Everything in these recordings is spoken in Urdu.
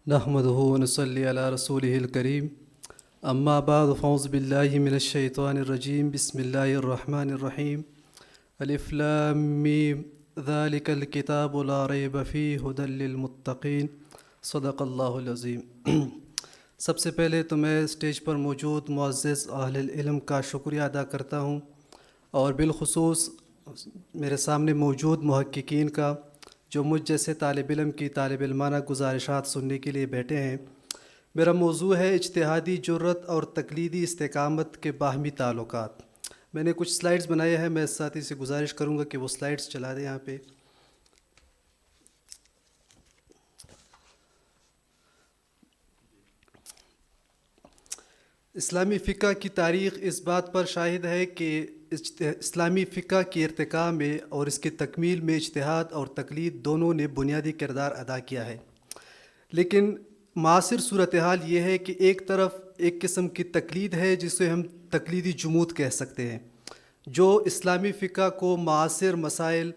نحمده ونصلي على رسوله الكريم اما بعد فاعوذ بالله من الشیطان الرجیم بسم اللہ الرحمن الرحیم الف لام میم ذلك الكتاب لا ریب فیہ ھدی للمتقین صدق اللہ العظیم۔ سب سے پہلے تو میں اسٹیج پر موجود معزز اہل علم کا شکریہ ادا کرتا ہوں، اور بالخصوص میرے سامنے موجود محققین کا، جو مجھ جیسے طالب علم کی طالب علمانہ گزارشات سننے کے لیے بیٹھے ہیں۔ میرا موضوع ہے اجتہادی جرت اور تقلیدی استقامت کے باہمی تعلقات۔ میں نے کچھ سلائیڈز بنائے ہیں، میں ساتھی سے گزارش کروں گا کہ وہ سلائیڈز چلا دیں یہاں پہ۔ اسلامی فقہ کی تاریخ اس بات پر شاہد ہے کہ اسلامی فقہ کی ارتقاء میں اور اس کی تکمیل میں اجتہاد اور تقلید دونوں نے بنیادی کردار ادا کیا ہے، لیکن معاصر صورتحال یہ ہے کہ ایک طرف ایک قسم کی تقلید ہے جسے ہم تقلیدی جمود کہہ سکتے ہیں، جو اسلامی فقہ کو معاصر مسائل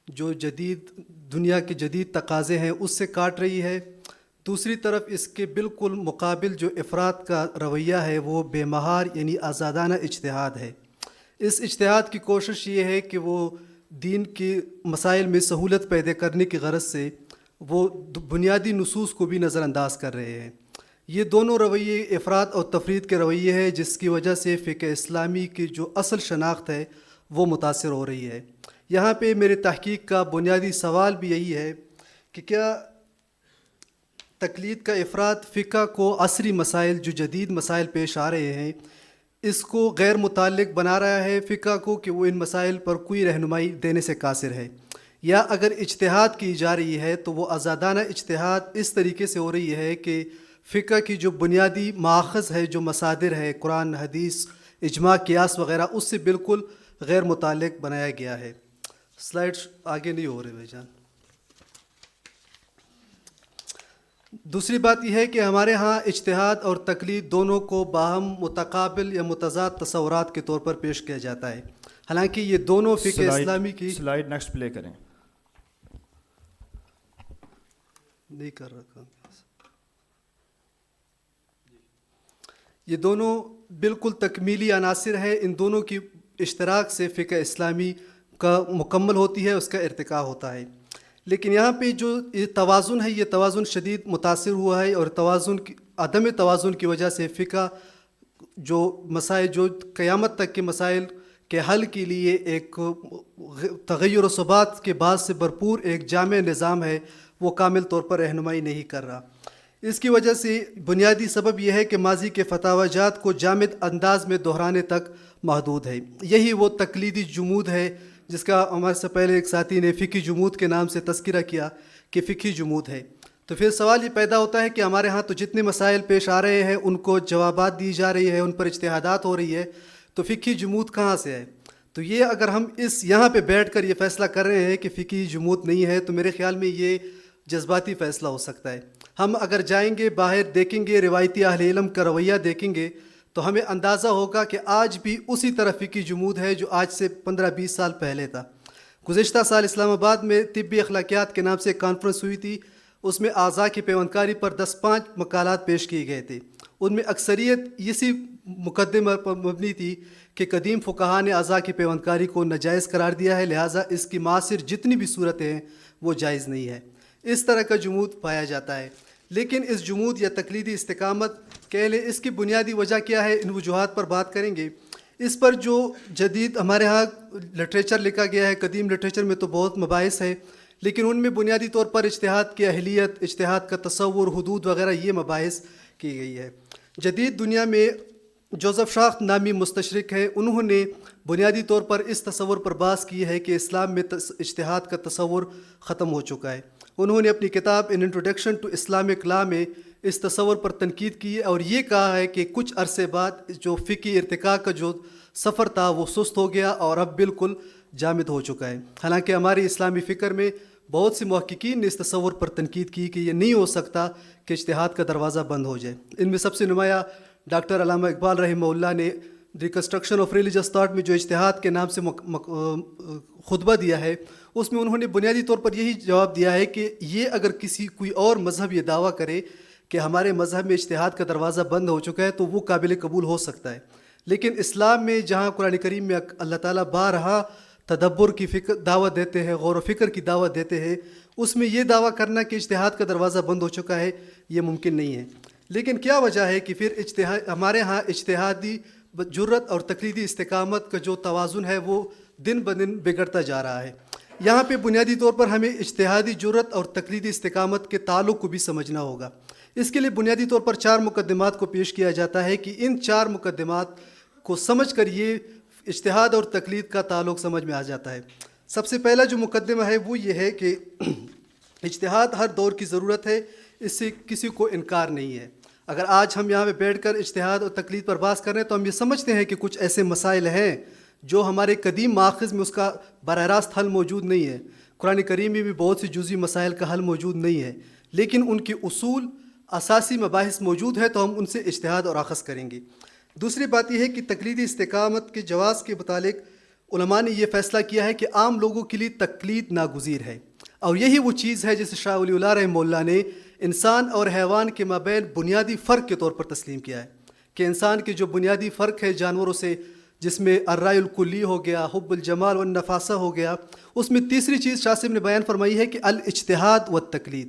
جو جدید دنیا کے جدید تقاضے ہیں اس سے کاٹ رہی ہے۔ دوسری طرف اس کے بالکل مقابل جو افراد کا رویہ ہے وہ بے مہار یعنی آزادانہ اجتہاد ہے۔ اس اجتہاد کی کوشش یہ ہے کہ وہ دین کے مسائل میں سہولت پیدا کرنے کی غرض سے وہ بنیادی نصوص کو بھی نظر انداز کر رہے ہیں۔ یہ دونوں رویے افراد اور تفرید کے رویے ہیں، جس کی وجہ سے فقہ اسلامی کی جو اصل شناخت ہے وہ متاثر ہو رہی ہے۔ یہاں پہ میرے تحقیق کا بنیادی سوال بھی یہی ہے کہ کیا تقلید کا افراد فقہ کو عصری مسائل جو جدید مسائل پیش آ رہے ہیں اس کو غیر متعلق بنا رہا ہے فقہ کو، کہ وہ ان مسائل پر کوئی رہنمائی دینے سے قاصر ہے، یا اگر اجتہاد کی جا رہی ہے تو وہ آزادانہ اجتہاد اس طریقے سے ہو رہی ہے کہ فقہ کی جو بنیادی ماخذ ہے، جو مصادر ہے، قرآن، حدیث، اجماع، قیاس وغیرہ، اس سے بالکل غیر متعلق بنایا گیا ہے۔ سلائڈز آگے نہیں ہو رہے بھائی جان۔ دوسری بات یہ ہے کہ ہمارے ہاں اجتہاد اور تقلید دونوں کو باہم متقابل یا متضاد تصورات کے طور پر پیش کیا جاتا ہے، حالانکہ یہ دونوں فقہ اسلامی کی سلائیڈ نیکسٹ پلے کریں۔ نہیں کر رکھا۔ یہ دونوں بالکل تکمیلی عناصر ہے، ان دونوں کی اشتراک سے فقہ اسلامی کا مکمل ہوتی ہے، اس کا ارتقاء ہوتا ہے۔ لیکن یہاں پہ جو یہ توازن ہے، یہ توازن شدید متاثر ہوا ہے، اور عدم توازن کی وجہ سے فقہ جو مسائل جو قیامت تک کے مسائل کے حل کے لیے ایک تغیر و ثبات کے بعد سے بھرپور ایک جامع نظام ہے، وہ کامل طور پر رہنمائی نہیں کر رہا۔ اس کی وجہ سے بنیادی سبب یہ ہے کہ ماضی کے فتاوی جات کو جامد انداز میں دہرانے تک محدود ہے۔ یہی وہ تقلیدی جمود ہے جس کا ہمارے سے پہلے ایک ساتھی نے فقہی جمود کے نام سے تذکرہ کیا کہ فقہی جمود ہے۔ تو پھر سوال یہ پیدا ہوتا ہے کہ ہمارے ہاں تو جتنے مسائل پیش آ رہے ہیں ان کو جوابات دی جا رہی ہے، ان پر اجتہادات ہو رہی ہے، تو فقہی جمود کہاں سے ہے؟ تو یہ اگر ہم یہاں پہ بیٹھ کر یہ فیصلہ کر رہے ہیں کہ فقہی جمود نہیں ہے، تو میرے خیال میں یہ جذباتی فیصلہ ہو سکتا ہے۔ ہم اگر جائیں گے باہر دیکھیں گے، روایتی اہل علم کا رویہ دیکھیں گے، تو ہمیں اندازہ ہوگا کہ آج بھی اسی طرح فقہی جمود ہے جو آج سے 15-20 سال پہلے تھا۔ گزشتہ سال اسلام آباد میں طبی اخلاقیات کے نام سے ایک کانفرنس ہوئی تھی، اس میں اعضاء کی پیوندکاری پر 10-5 مقالات پیش کیے گئے تھے۔ ان میں اکثریت اسی مقدمہ پر مبنی تھی کہ قدیم فقہاء نے اعضاء کی پیوندکاری کو ناجائز قرار دیا ہے، لہٰذا اس کی معاصر جتنی بھی صورتیں ہیں وہ جائز نہیں ہے۔ اس طرح کا جمود پایا جاتا ہے، لیکن اس جمود یا تقلیدی استقامت کے لئے اس کی بنیادی وجہ کیا ہے، ان وجوہات پر بات کریں گے۔ اس پر جو جدید ہمارے ہاں لٹریچر لکھا گیا ہے، قدیم لٹریچر میں تو بہت مباحث ہے، لیکن ان میں بنیادی طور پر اجتہاد کی اہلیت، اجتہاد کا تصور، حدود وغیرہ یہ مباحث کی گئی ہے۔ جدید دنیا میں جوزف شاخت نامی مستشرق ہیں، انہوں نے بنیادی طور پر اس تصور پر بحث کی ہے کہ اسلام میں اجتہاد کا تصور ختم ہو چکا ہے۔ انہوں نے اپنی کتاب ان انٹروڈکشن ٹو اسلامک لا میں اس تصور پر تنقید کی اور یہ کہا ہے کہ کچھ عرصے بعد جو فقہی ارتقاء کا جو سفر تھا وہ سست ہو گیا اور اب بالکل جامد ہو چکا ہے۔ حالانکہ ہماری اسلامی فکر میں بہت سی محققین نے اس تصور پر تنقید کی کہ یہ نہیں ہو سکتا کہ اجتہاد کا دروازہ بند ہو جائے۔ ان میں سب سے نمایاں ڈاکٹر علامہ اقبال رحمہ اللہ نے ریکنسٹرکشن آف ریلیجس تھاٹ میں جو اجتہاد کے نام سے خطبہ دیا ہے، اس میں انہوں نے بنیادی طور پر یہی جواب دیا ہے کہ یہ اگر کوئی اور مذہب یہ دعویٰ کرے کہ ہمارے مذہب میں اجتہاد کا دروازہ بند ہو چکا ہے تو وہ قابل قبول ہو سکتا ہے، لیکن اسلام میں جہاں قرآن کریم میں اللہ تعالیٰ بارہا تدبر کی دعوت دیتے ہیں، غور و فکر کی دعوت دیتے ہیں، اس میں یہ دعویٰ کرنا کہ اجتہاد کا دروازہ بند ہو چکا ہے یہ ممکن نہیں ہے۔ لیکن کیا وجہ ہے کہ پھر ہمارے ہاں اجتہادی جرت اور تقلیدی استقامت کا جو توازن ہے وہ دن بدن بگڑتا جا رہا ہے۔ یہاں پہ بنیادی طور پر ہمیں اجتہادی جرت اور تقلیدی استقامت کے تعلق کو بھی سمجھنا ہوگا۔ اس کے لیے بنیادی طور پر 4 مقدمات کو پیش کیا جاتا ہے کہ ان 4 مقدمات کو سمجھ کر یہ اجتہاد اور تقلید کا تعلق سمجھ میں آ جاتا ہے۔ سب سے پہلا جو مقدمہ ہے وہ یہ ہے کہ اجتہاد ہر دور کی ضرورت ہے، اس سے کسی کو انکار نہیں ہے۔ اگر آج ہم یہاں پہ بیٹھ کر اجتہاد اور تقلید پر بحث کر رہے ہیں تو ہم یہ سمجھتے ہیں کہ کچھ ایسے مسائل ہیں جو ہمارے قدیم ماخذ میں اس کا براہ راست حل موجود نہیں ہے۔ قرآن کریم میں بھی بہت سی جزوی مسائل کا حل موجود نہیں ہے، لیکن ان کے اصول اساسی مباحث موجود ہے تو ہم ان سے اجتہاد اور اخذ کریں گے۔ دوسری بات یہ ہے کہ تقلیدی استقامت کے جواز کے متعلق علماء نے یہ فیصلہ کیا ہے کہ عام لوگوں کے لیے تقلید ناگزیر ہے، اور یہی وہ چیز ہے جسے شاہ ولی اللہ رحمہ اللہ نے انسان اور حیوان کے مابین بنیادی فرق کے طور پر تسلیم کیا ہے کہ انسان کے جو بنیادی فرق ہے جانوروں سے، جس میں الرائے الکلی ہو گیا، حب الجمال والنفاسہ ہو گیا، اس میں تیسری چیز شاہ صاحب نے بیان فرمائی ہے کہ الاجتہاد والتقلید،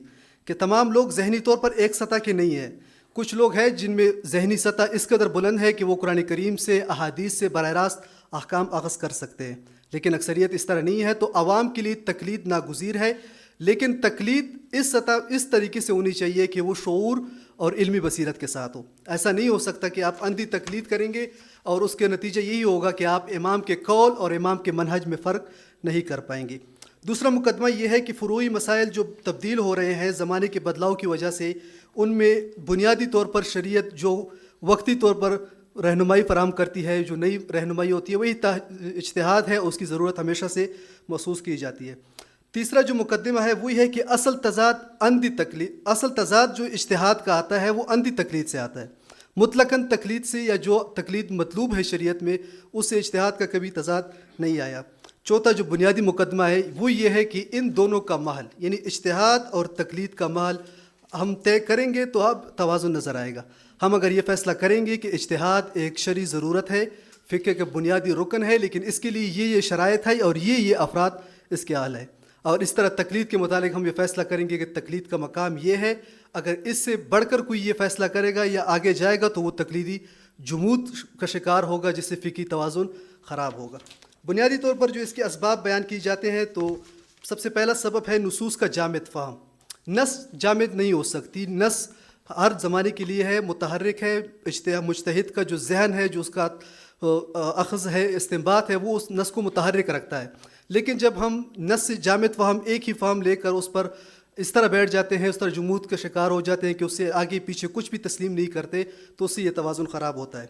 کہ تمام لوگ ذہنی طور پر ایک سطح کے نہیں ہیں۔ کچھ لوگ ہیں جن میں ذہنی سطح اس قدر بلند ہے کہ وہ قرآن کریم سے، احادیث سے براہ راست احکام اخذ کر سکتے ہیں، لیکن اکثریت اس طرح نہیں ہے، تو عوام کے لیے تقلید ناگزیر ہے۔ لیکن تقلید اس طریقے سے ہونی چاہیے کہ وہ شعور اور علمی بصیرت کے ساتھ ہو۔ ایسا نہیں ہو سکتا کہ آپ اندھی تقلید کریں گے اور اس کے نتیجہ یہی ہوگا کہ آپ امام کے قول اور امام کے منہج میں فرق نہیں کر پائیں گے۔ دوسرا مقدمہ یہ ہے کہ فروعی مسائل جو تبدیل ہو رہے ہیں زمانے کے بدلاؤ کی وجہ سے، ان میں بنیادی طور پر شریعت جو وقتی طور پر رہنمائی فراہم کرتی ہے، جو نئی رہنمائی ہوتی ہے، وہی اجتہاد ہے، اس کی ضرورت ہمیشہ سے محسوس کی جاتی ہے۔ تیسرا جو مقدمہ ہے وہ یہ ہے کہ اصل تضاد جو اجتہاد کا آتا ہے وہ اندھی تقلید سے آتا ہے، مطلقاً تقلید سے، یا جو تقلید مطلوب ہے شریعت میں اس سے اجتہاد کا کبھی تضاد نہیں آیا۔ چوتھا جو بنیادی مقدمہ ہے وہ یہ ہے کہ ان دونوں کا محل، یعنی اجتہاد اور تقلید کا محل ہم طے کریں گے تو اب توازن نظر آئے گا۔ ہم اگر یہ فیصلہ کریں گے کہ اجتہاد ایک شرعی ضرورت ہے، فقہ کا بنیادی رکن ہے، لیکن اس کے لیے یہ شرائط ہے اور یہ افراد اس کے اہل ہے، اور اس طرح تقلید کے متعلق ہم یہ فیصلہ کریں گے کہ تقلید کا مقام یہ ہے، اگر اس سے بڑھ کر کوئی یہ فیصلہ کرے گا یا آگے جائے گا تو وہ تقلیدی جمود کا شکار ہوگا، جس سے فقہی توازن خراب ہوگا۔ بنیادی طور پر جو اس کے اسباب بیان کی جاتے ہیں تو سب سے پہلا سبب ہے نصوص کا جامد فہم۔ نص جامد نہیں ہو سکتی، نص ہر زمانے کے لیے ہے، متحرک ہے، مجتہد کا جو ذہن ہے، جو اس کا اخذ ہے، استنباط ہے، وہ اس نص کو متحرک رکھتا ہے۔ لیکن جب ہم نص سے جامد فہم، ایک ہی فہم لے کر اس پر اس طرح بیٹھ جاتے ہیں، اس طرح جمود کا شکار ہو جاتے ہیں کہ اس سے آگے پیچھے کچھ بھی تسلیم نہیں کرتے، تو اس سے یہ توازن خراب ہوتا ہے۔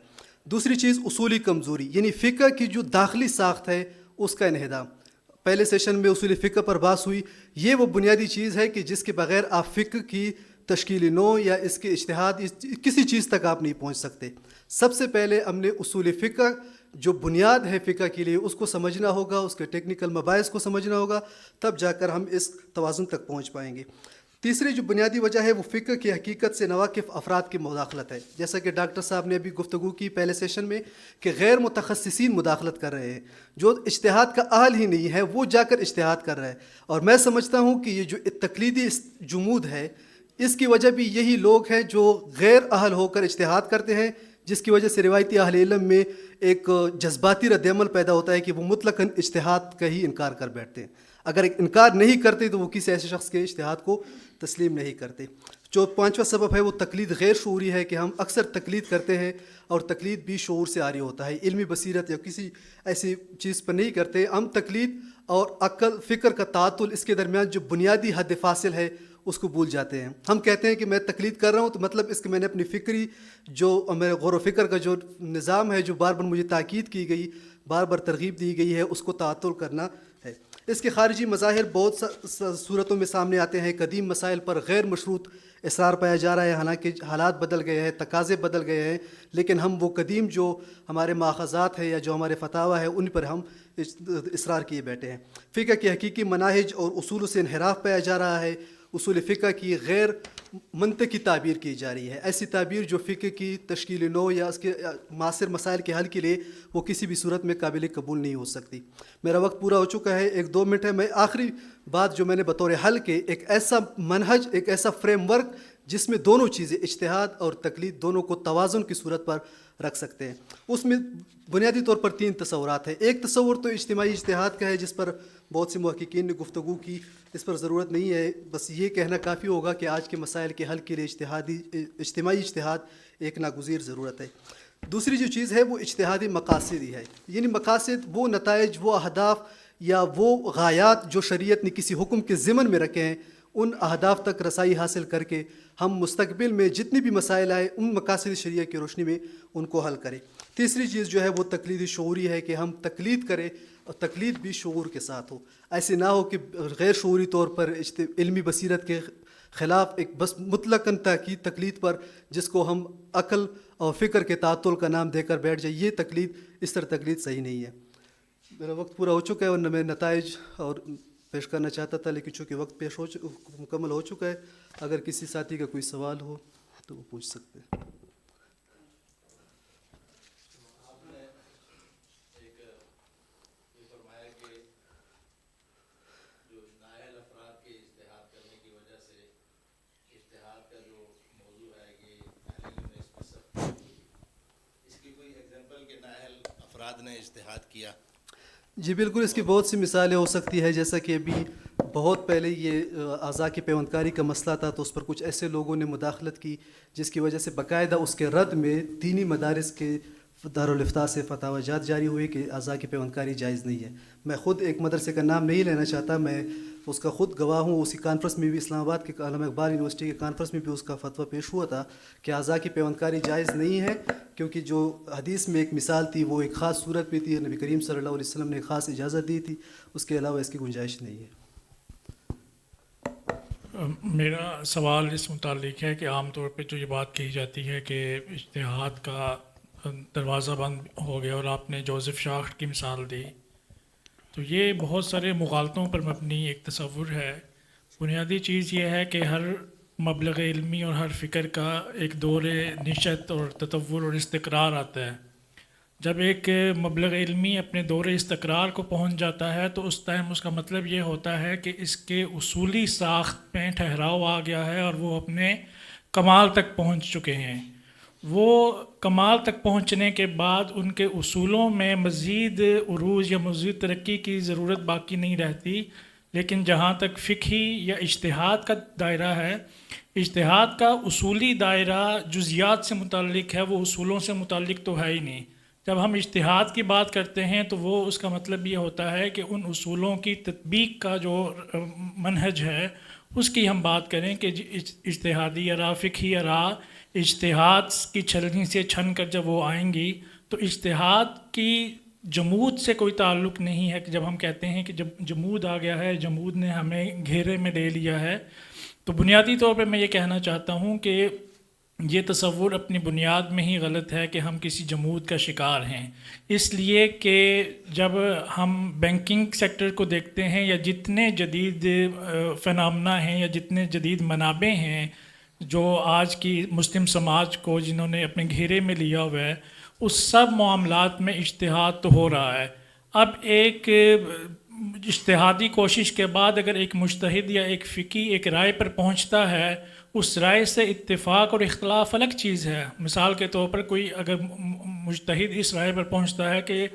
دوسری چیز اصولی کمزوری، یعنی فقہ کی جو داخلی ساخت ہے اس کا انہدام۔ پہلے سیشن میں اصول فقہ پر بحث ہوئی، یہ وہ بنیادی چیز ہے کہ جس کے بغیر آپ فقہ کی تشکیل نو یا اس کے اجتہاد کسی چیز تک آپ نہیں پہنچ سکتے۔ سب سے پہلے ہم نے اصول فقہ جو بنیاد ہے فقہ کے لیے اس کو سمجھنا ہوگا، اس کے ٹیکنیکل مباحث کو سمجھنا ہوگا، تب جا کر ہم اس توازن تک پہنچ پائیں گے۔ تیسری جو بنیادی وجہ ہے وہ فقہ کی حقیقت سے ناواقف افراد کی مداخلت ہے، جیسا کہ ڈاکٹر صاحب نے ابھی گفتگو کی پہلے سیشن میں کہ غیر متخصصین مداخلت کر رہے ہیں، جو اجتہاد کا اہل ہی نہیں ہے وہ جا کر اجتہاد کر رہا ہے۔ اور میں سمجھتا ہوں کہ یہ جو تقلیدی جمود ہے اس کی وجہ بھی یہی لوگ ہیں جو غیر اہل ہو کر اجتہاد کرتے ہیں، جس کی وجہ سے روایتی اہل علم میں ایک جذباتی رد عمل پیدا ہوتا ہے کہ وہ مطلقاً اجتہاد کا ہی انکار کر بیٹھتے ہیں۔ اگر انکار نہیں کرتے تو وہ کسی ایسے شخص کے اجتہاد کو تسلیم نہیں کرتے۔ جو پانچواں سبب ہے وہ تقلید غیر شعوری ہے کہ ہم اکثر تقلید کرتے ہیں اور تقلید بھی شعور سے عاری ہوتا ہے، علمی بصیرت یا کسی ایسی چیز پر نہیں کرتے۔ ہم تقلید اور عقل فکر کا تعطل، اس کے درمیان جو بنیادی حد فاصل ہے اس کو بھول جاتے ہیں۔ ہم کہتے ہیں کہ میں تقلید کر رہا ہوں تو مطلب اس کہ میں نے اپنی فکری جو میرے غور و فکر کا جو نظام ہے، جو بار بار مجھے تاکید کی گئی، بار بار ترغیب دی گئی ہے، اس کو تعطل کرنا ہے۔ اس کے خارجی مظاہر بہت صورتوں میں سامنے آتے ہیں۔ قدیم مسائل پر غیر مشروط اصرار پایا جا رہا ہے، حالانکہ حالات بدل گئے ہیں، تقاضے بدل گئے ہیں، لیکن ہم وہ قدیم جو ہمارے ماخذات ہیں یا جو ہمارے فتاوی ہے ان پر ہم اصرار کیے بیٹھے ہیں۔ فقہ کے حقیقی مناہج اور اصولوں سے انحراف پایا جا رہا ہے، اصول فقہ کی غیر منطقی تعبیر کی جا رہی ہے. ایسی تعبیر جو فقہ کی تشکیل نو یا اس کے معاصر مسائل کے حل کے لیے وہ کسی بھی صورت میں قابل قبول نہیں ہو سکتی. میرا وقت پورا ہو چکا ہے, 1-2 منٹ ہے. میں آخری بات جو میں نے بطور حل کے ایک ایسا منہج, ایک ایسا فریم ورک جس میں دونوں چیزیں اجتہاد اور تقلید دونوں کو توازن کی صورت پر رکھ سکتے ہیں. اس میں بنیادی طور پر 3 تصورات ہیں. ایک تصور تو اجتماعی اجتہاد کا ہے جس پر بہت سے محققین نے گفتگو کی, اس پر ضرورت نہیں ہے, بس یہ کہنا کافی ہوگا کہ آج کے مسائل کے حل کے لیے اجتماعی اجتہاد ایک ناگزیر ضرورت ہے. دوسری جو چیز ہے وہ اجتہادی مقاصدی ہے, یعنی مقاصد وہ نتائج, وہ اہداف یا وہ غایات جو شریعت نے کسی حکم کے ضمن میں رکھے ہیں, ان اہداف تک رسائی حاصل کر کے ہم مستقبل میں جتنی بھی مسائل آئے ان مقاصد شریعہ کی روشنی میں ان کو حل کریں. تیسری چیز جو ہے وہ تقلیدی شعوری ہے کہ ہم تقلید کریں اور تقلید بھی شعور کے ساتھ ہو. ایسے نہ ہو کہ غیر شعوری طور پر علمی بصیرت کے خلاف ایک بس مطلقاً تاکید تقلید پر جس کو ہم عقل اور فکر کے تعطل کا نام دے کر بیٹھ جائے, یہ تقلید, اس طرح تقلید صحیح نہیں ہے. میرا وقت پورا ہو چکا ہے اور میں نتائج اور پیش کرنا چاہتا تھا, لیکن چونکہ وقت مکمل ہو چکا ہے, اگر کسی ساتھی کا کوئی سوال ہو تو وہ پوچھ سکتے ہیں. نے اجتہاد کیا؟ جی بالکل, اس کی بہت سی مثالیں ہو سکتی ہے. جیسا کہ ابھی بہت پہلے یہ اعضاء کی پیوندکاری کا مسئلہ تھا تو اس پر کچھ ایسے لوگوں نے مداخلت کی جس کی وجہ سے باقاعدہ اس کے رد میں دینی مدارس کے دارالافتاء سے فتاوی جات جاری ہوئی کہ اعضاء کی پیوندکاری جائز نہیں ہے. میں خود ایک مدرسے کا نام نہیں لینا چاہتا, میں اس کا خود گواہ ہوں. اسی کانفرنس میں بھی, اسلام آباد کے علامہ اقبال یونیورسٹی کے کانفرنس میں بھی اس کا فتویٰ پیش ہوا تھا کہ اعضاء کی پیوندکاری جائز نہیں ہے, کیونکہ جو حدیث میں ایک مثال تھی وہ ایک خاص صورت میں تھی, نبی کریم صلی اللہ علیہ وسلم نے ایک خاص اجازت دی تھی, اس کے علاوہ اس کی گنجائش نہیں ہے. میرا سوال اس متعلق ہے کہ عام طور پہ جو یہ بات کہی جاتی ہے کہ اجتہاد کا دروازہ بند ہو گیا, اور آپ نے جوزف شاخٹ کی مثال دی, تو یہ بہت سارے مغالطوں پر مبنی ایک تصور ہے. بنیادی چیز یہ ہے کہ ہر مبلغ علمی اور ہر فکر کا ایک دور نشت اور تطور اور استقرار آتا ہے. جب ایک مبلغ علمی اپنے دور استقرار کو پہنچ جاتا ہے تو اس ٹائم اس کا مطلب یہ ہوتا ہے کہ اس کے اصولی ساخت میں ٹھہراؤ آ گیا ہے اور وہ اپنے کمال تک پہنچ چکے ہیں. وہ کمال تک پہنچنے کے بعد ان کے اصولوں میں مزید عروج یا مزید ترقی کی ضرورت باقی نہیں رہتی. لیکن جہاں تک فقہی یا اجتہاد کا دائرہ ہے, اجتہاد کا اصولی دائرہ جزیات سے متعلق ہے, وہ اصولوں سے متعلق تو ہے ہی نہیں. جب ہم اجتہاد کی بات کرتے ہیں تو وہ اس کا مطلب یہ ہوتا ہے کہ ان اصولوں کی تطبیق کا جو منہج ہے اس کی ہم بات کریں کہ اجتہادی آراء, فقہی آراء اجتہاد کی چھلنی سے چھن کر جب وہ آئیں گی تو اجتہاد کی جمود سے کوئی تعلق نہیں ہے. کہ جب ہم کہتے ہیں کہ جب جمود آ گیا ہے, جمود نے ہمیں گھیرے میں لے لیا ہے, تو بنیادی طور پہ میں یہ کہنا چاہتا ہوں کہ یہ تصور اپنی بنیاد میں ہی غلط ہے کہ ہم کسی جمود کا شکار ہیں. اس لیے کہ جب ہم بینکنگ سیکٹر کو دیکھتے ہیں یا جتنے جدید فنامنا ہیں یا جتنے جدید منابع ہیں جو آج کی مسلم سماج کو جنہوں نے اپنے گھیرے میں لیا ہوا ہے, اس سب معاملات میں اجتہاد تو ہو رہا ہے. اب ایک اجتہادی کوشش کے بعد اگر ایک مجتہد یا ایک فقی ایک رائے پر پہنچتا ہے, اس رائے سے اتفاق اور اختلاف الگ چیز ہے. مثال کے طور پر کوئی اگر مجتہد اس رائے پر پہنچتا ہے کہ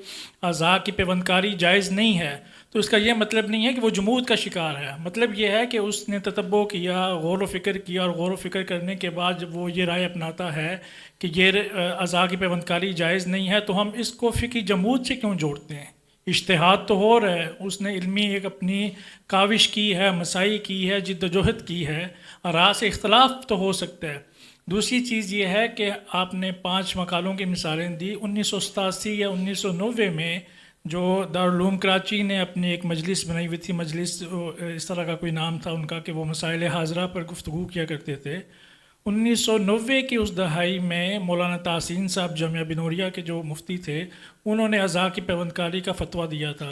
اعضاء کی پیوندکاری جائز نہیں ہے, تو اس کا یہ مطلب نہیں ہے کہ وہ جمود کا شکار ہے. مطلب یہ ہے کہ اس نے تتبع کیا, غور و فکر کیا, اور غور و فکر کرنے کے بعد جب وہ یہ رائے اپناتا ہے کہ یہ اعضاء کی پیوندکاری جائز نہیں ہے, تو ہم اس کو فقہی جمود سے کیوں جوڑتے ہیں؟ اجتہاد تو ہو رہا ہے, اس نے علمی ایک اپنی کاوش کی ہے, مساعی کی ہے, جد و جہد کی ہے, آراء سے اختلاف تو ہو سکتا ہے. دوسری چیز یہ ہے کہ آپ نے 5 مقالوں کی مثالیں دی. 1987 یا 1990 میں جو دارالعلوم کراچی نے اپنی ایک مجلس بنائی ہوئی تھی, مجلس اس طرح کا کوئی نام تھا ان کا کہ وہ مسائل حاضرہ پر گفتگو کیا کرتے تھے. 1990 کی اس دہائی میں مولانا تحسین صاحب جامعہ بنوریا کے جو مفتی تھے, انہوں نے اعضاء کی پیوندکاری کا فتویٰ دیا تھا.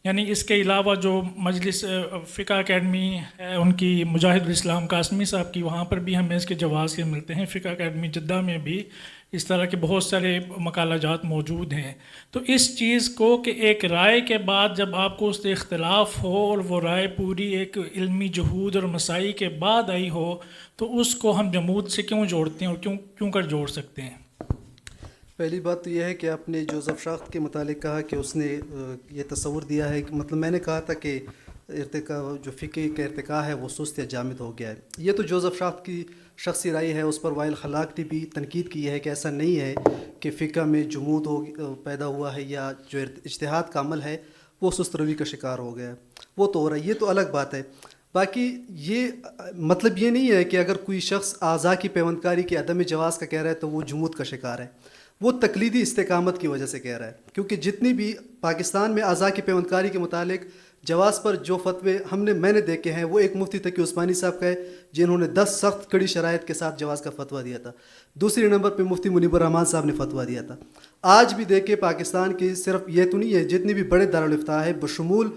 یعنی اس کے علاوہ جو مجلس فقہ اکیڈمی ہے ان کی مجاہد الاسلام قاسمی صاحب کی، وہاں پر بھی ہمیں اس کے جواز کے ملتے ہیں. فقہ اکیڈمی جدہ میں بھی اس طرح کے بہت سارے مقالہ جات موجود ہیں. تو اس چیز کو کہ ایک رائے کے بعد جب آپ کو اس سے اختلاف ہو اور وہ رائے پوری ایک علمی جہود اور مساعی کے بعد آئی ہو، تو اس کو ہم جمود سے کیوں جوڑتے ہیں اور کیوں کر جوڑ سکتے ہیں؟ پہلی بات تو یہ ہے کہ آپ نے جوزف شاخت کے متعلق کہا کہ اس نے یہ تصور دیا ہے کہ مطلب میں نے کہا تھا کہ جو فقہ کا ارتقاء ہے وہ سست یا جامد ہو گیا ہے. یہ تو جوزف شاخت کی شخصی رائے ہے. اس پر وائل خلاق نے بھی تنقید کی ہے کہ ایسا نہیں ہے کہ فقہ میں جمود پیدا ہوا ہے یا جو اجتہاد کا عمل ہے وہ سست روی کا شکار ہو گیا ہے. وہ تو ہو رہا ہے، یہ تو الگ بات ہے. باقی یہ مطلب یہ نہیں ہے کہ اگر کوئی شخص اعضاء کی پیوندکاری کے عدم جواز کا کہہ رہا ہے تو وہ جمود کا شکار ہے. وہ تقلیدی استقامت کی وجہ سے کہہ رہا ہے، کیونکہ جتنی بھی پاکستان میں اعضاء کی پیوندکاری کے متعلق جواز پر جو فتوے میں نے دیکھے ہیں وہ ایک مفتی تقی عثمانی صاحب کا ہے جنہوں نے 10 سخت کڑی شرائط کے ساتھ جواز کا فتویٰ دیا تھا. دوسری نمبر پہ مفتی منیب الرحمان صاحب نے فتویٰ دیا تھا. آج بھی دیکھیں پاکستان کی صرف یہ تو نہیں ہے، جتنی بھی بڑے دارالفتاء ہے بشمول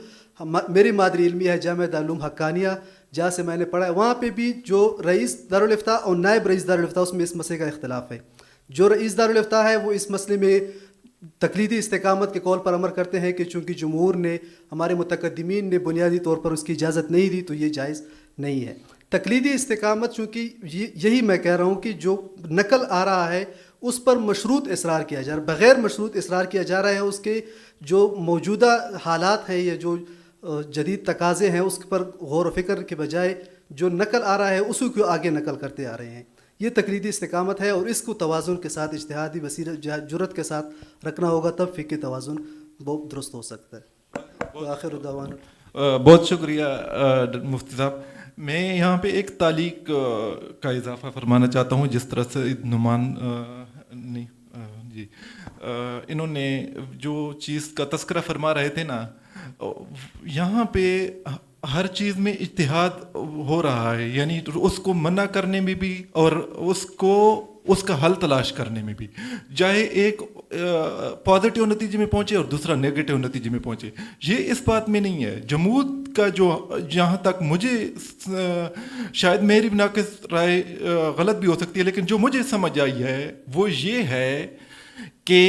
میری مادری علمی ہے جامعہ دارالعلوم حقانیہ جہاں سے میں نے پڑھا ہے، وہاں پہ بھی جو رئیس دارالفتاء اور نائب رئیس دارالفتاء اس میں اس مسئلے کا اختلاف ہے. جو رئیس دارالفتاء ہے وہ اس مسئلے میں تقلیدی استقامت کے قول پر عمل کرتے ہیں کہ چونکہ جمہور نے ہمارے متقدمین نے بنیادی طور پر اس کی اجازت نہیں دی تو یہ جائز نہیں ہے. تقلیدی استقامت چونکہ یہی میں کہہ رہا ہوں کہ جو نقل آ رہا ہے اس پر مشروط اصرار کیا جا رہا ہے، بغیر مشروط اصرار کیا جا رہا ہے. اس کے جو موجودہ حالات ہیں یا جو جدید تقاضے ہیں اس پر غور و فکر کے بجائے جو نقل آ رہا ہے اسی کو آگے نقل کرتے آ رہے ہیں. یہ تقلیدی استقامت ہے اور اس کو توازن کے ساتھ اجتہادی بصیرت جرت کے ساتھ رکھنا ہوگا، تب فقہ توازن بہت درست ہو سکتا ہے. آخر دعوانا بہت شکریہ مفتی صاحب. میں یہاں پہ ایک تعلیق کا اضافہ فرمانا چاہتا ہوں. جس طرح سے نعمان جی انہوں نے جو چیز کا تذکرہ فرما رہے تھے نا، یہاں پہ ہر چیز میں اجتہاد ہو رہا ہے، یعنی اس کو منع کرنے میں بھی اور اس کا حل تلاش کرنے میں بھی، چاہے ایک پازیٹیو نتیجے میں پہنچے اور دوسرا نیگیٹو نتیجے میں پہنچے. یہ اس بات میں نہیں ہے. جمود کا جو جہاں تک مجھے شاید میری ناقص رائے غلط بھی ہو سکتی ہے، لیکن جو مجھے سمجھ آئی ہے وہ یہ ہے کہ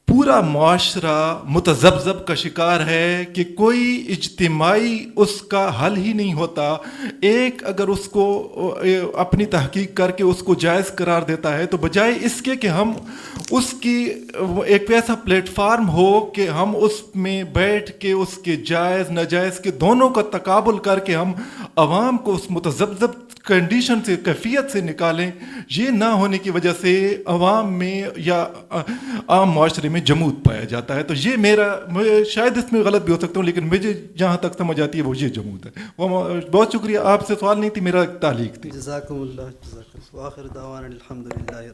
پورا معاشرہ متذبذب کا شکار ہے کہ کوئی اجتماعی اس کا حل ہی نہیں ہوتا. ایک اگر اس کو اپنی تحقیق کر کے اس کو جائز قرار دیتا ہے تو بجائے اس کے کہ ہم اس کی ایک ایسا پلیٹ فارم ہو کہ ہم اس میں بیٹھ کے اس کے جائز ناجائز کے دونوں کا تقابل کر کے ہم عوام کو اس متذبذب کنڈیشن سے کیفیت سے نکالیں، یہ نہ ہونے کی وجہ سے عوام میں یا عام معاشرے میں جمود پایا جاتا ہے. تو یہ میرا شاید اس میں غلط بھی ہو سکتا ہوں لیکن مجھے جہاں تک سمجھ آتی ہے وہ یہ جمود ہے. وہ بہت شکریہ. آپ سے سوال نہیں تھی، میرا تعلیق تھی. جزاکم اللہ. آخر دعوانا الحمدللہ.